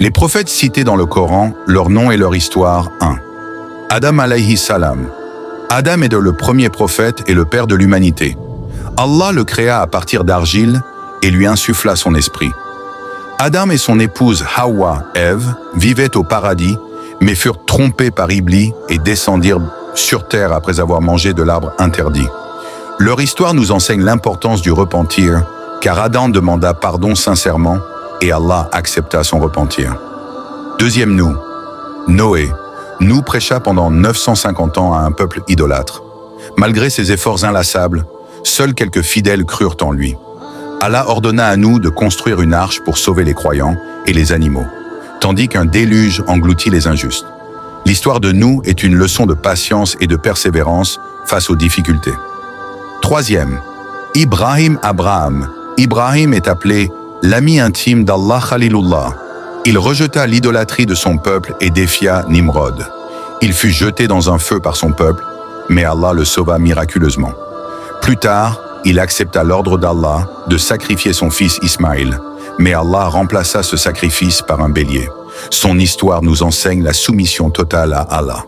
Les prophètes cités dans le Coran, leur nom et leur histoire. 1. Adam alayhi salam. Adam est le premier prophète et le père de l'humanité. Allah le créa à partir d'argile et lui insuffla son esprit. Adam et son épouse Hawa, Ève, vivaient au paradis, mais furent trompés par Iblis et descendirent sur terre après avoir mangé de l'arbre interdit. Leur histoire nous enseigne l'importance du repentir, car Adam demanda pardon sincèrement et Allah accepta son repentir. Deuxième nous, Noé. Nous prêcha pendant 950 ans à un peuple idolâtre. Malgré ses efforts inlassables, seuls quelques fidèles crurent en lui. Allah ordonna à nous de construire une arche pour sauver les croyants et les animaux, tandis qu'un déluge engloutit les injustes. L'histoire de nous est une leçon de patience et de persévérance face aux difficultés. Troisième, Ibrahim Abraham. Ibrahim est appelé l'ami intime d'Allah Khalilullah. Il rejeta l'idolâtrie de son peuple et défia Nimrod. Il fut jeté dans un feu par son peuple, mais Allah le sauva miraculeusement. Plus tard, il accepta l'ordre d'Allah de sacrifier son fils Ismaïl, mais Allah remplaça ce sacrifice par un bélier. Son histoire nous enseigne la soumission totale à Allah.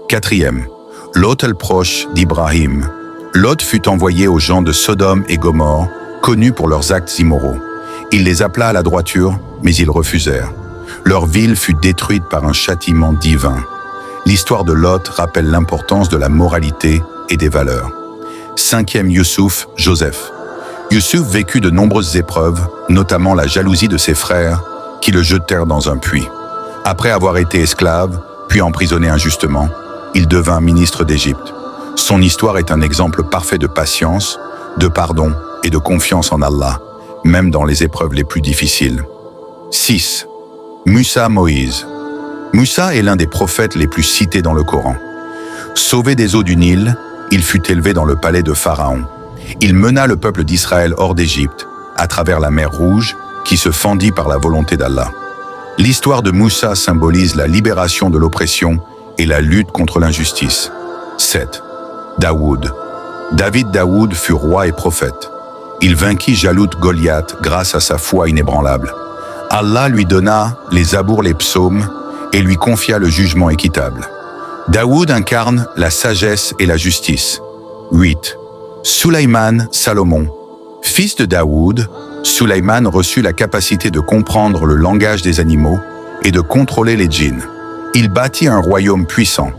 Quatrième, Lot le proche d'Ibrahim. Lot fut envoyé aux gens de Sodome et Gomorrhe, connus pour leurs actes immoraux. Il les appela à la droiture, mais ils refusèrent. Leur ville fut détruite par un châtiment divin. L'histoire de Lot rappelle l'importance de la moralité et des valeurs. Cinquième Youssouf, Joseph. Youssouf vécut de nombreuses épreuves, notamment la jalousie de ses frères, qui le jetèrent dans un puits. Après avoir été esclave, puis emprisonné injustement, il devint ministre d'Égypte. Son histoire est un exemple parfait de patience, de pardon et de confiance en Allah, même dans les épreuves les plus difficiles. 6. Musa Moïse. Musa est l'un des prophètes les plus cités dans le Coran. Sauvé des eaux du Nil, il fut élevé dans le palais de Pharaon. Il mena le peuple d'Israël hors d'Égypte, à travers la mer Rouge, qui se fendit par la volonté d'Allah. L'histoire de Moussa symbolise la libération de l'oppression et la lutte contre l'injustice. 7. Daoud. Daoud fut roi et prophète. Il vainquit Jalout Goliath grâce à sa foi inébranlable. Allah lui donna les zabours, les psaumes, et lui confia le jugement équitable. Daoud incarne la sagesse et la justice. 8. Sulayman, Salomon. Fils de Daoud, Sulayman reçut la capacité de comprendre le langage des animaux et de contrôler les djinns. Il bâtit un royaume puissant,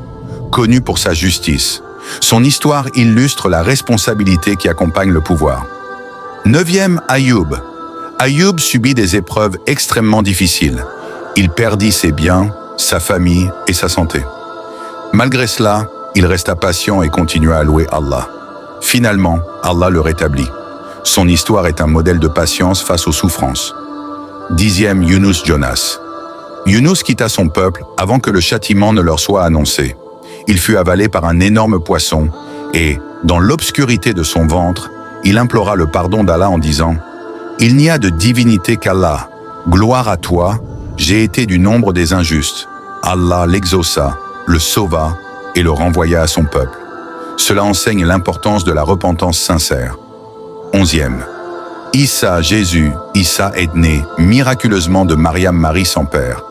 connu pour sa justice. Son histoire illustre la responsabilité qui accompagne le pouvoir. 9e, Ayoub. Ayoub subit des épreuves extrêmement difficiles. Il perdit ses biens, sa famille et sa santé. Malgré cela, il resta patient et continua à louer Allah. Finalement, Allah le rétablit. Son histoire est un modèle de patience face aux souffrances. 10e, Yunus Jonas. Yunus quitta son peuple avant que le châtiment ne leur soit annoncé. Il fut avalé par un énorme poisson et, dans l'obscurité de son ventre, il implora le pardon d'Allah en disant « Il n'y a de divinité qu'Allah. Gloire à toi, j'ai été du nombre des injustes. » Allah l'exauça, le sauva et le renvoya à son peuple. Cela enseigne l'importance de la repentance sincère. 11e. Issa, Jésus, Issa est né miraculeusement de Marie sans père.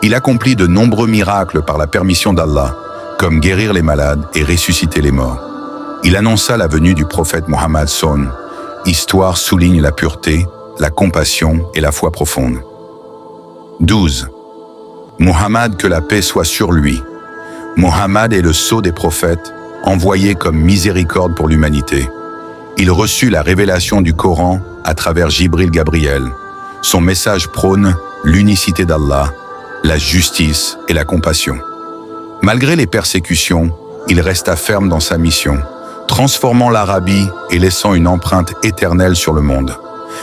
Il accomplit de nombreux miracles par la permission d'Allah, comme guérir les malades et ressusciter les morts. Il annonça la venue du prophète Mohammed Son. Histoire souligne la pureté, la compassion et la foi profonde. 12. Muhammad, que la paix soit sur lui. Muhammad est le sceau des prophètes, envoyé comme miséricorde pour l'humanité. Il reçut la révélation du Coran à travers Jibril Gabriel. Son message prône l'unicité d'Allah, la justice et la compassion. Malgré les persécutions, il resta ferme dans sa mission, transformant l'Arabie et laissant une empreinte éternelle sur le monde.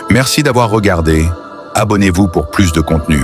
Merci d'avoir regardé. Abonnez-vous pour plus de contenu.